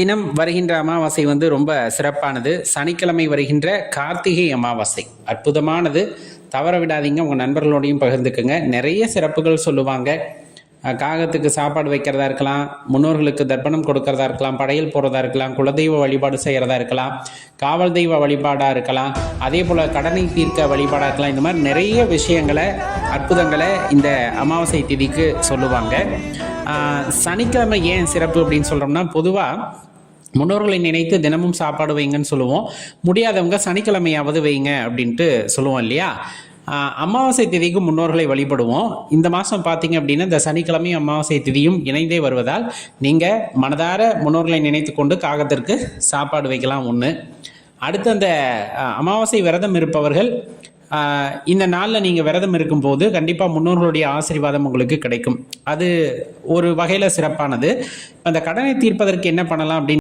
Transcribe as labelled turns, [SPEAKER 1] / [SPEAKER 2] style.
[SPEAKER 1] தினம் வருகின்ற அமாவாசை ரொம்ப சிறப்பானது. சனிக்கிழமை வருகின்ற கார்த்திகை அமாவாசை அற்புதமானது. தவற விடாதீங்க, உங்கள் நண்பர்களோடையும் பகிர்ந்துக்குங்க. நிறைய சிறப்புகள் சொல்லுவாங்க. காகத்துக்கு சாப்பாடு வைக்கிறதா இருக்கலாம், முன்னோர்களுக்கு தர்ப்பணம் கொடுக்கறதா இருக்கலாம், படையல் போடுறதா இருக்கலாம், குலதெய்வ வழிபாடு செய்கிறதா இருக்கலாம், காவல் தெய்வ வழிபாடாக இருக்கலாம், அதே போல் கடனை தீர்க்க வழிபாடாக இருக்கலாம். இந்த மாதிரி நிறைய விஷயங்களை, அற்புதங்களை இந்த அமாவாசை திதிக்கு சொல்லுவாங்க. சனிக்கிழமை ஏன் சிறப்பு அப்படின்னு சொல்கிறோம்னா, பொதுவாக முன்னோர்களை நினைத்து தினமும் சாப்பாடு வைங்கன்னு சொல்லுவோம். முடியாதவங்க சனிக்கிழமையாவது வைங்க அப்படின்ட்டு சொல்லுவோம் இல்லையா? அமாவாசை திதிக்கு முன்னோர்களை வழிபடுவோம். இந்த மாதம் பார்த்தீங்க அப்படின்னா இந்த சனிக்கிழமையும் அமாவாசை திதியும் இணைந்தே வருவதால் நீங்கள் மனதார முன்னோர்களை நினைத்து கொண்டு காகத்திற்கு சாப்பாடு வைக்கலாம். ஒன்று. அடுத்து அந்த அமாவாசை விரதம் இருப்பவர்கள் இந்த நாளில் நீங்கள் விரதம் இருக்கும்போது கண்டிப்பாக முன்னோர்களுடைய ஆசீர்வாதம் உங்களுக்கு கிடைக்கும். அது ஒரு வகையில் சிறப்பானது. அந்த கடனை தீர்ப்பதற்கு என்ன பண்ணலாம் அப்படின்னு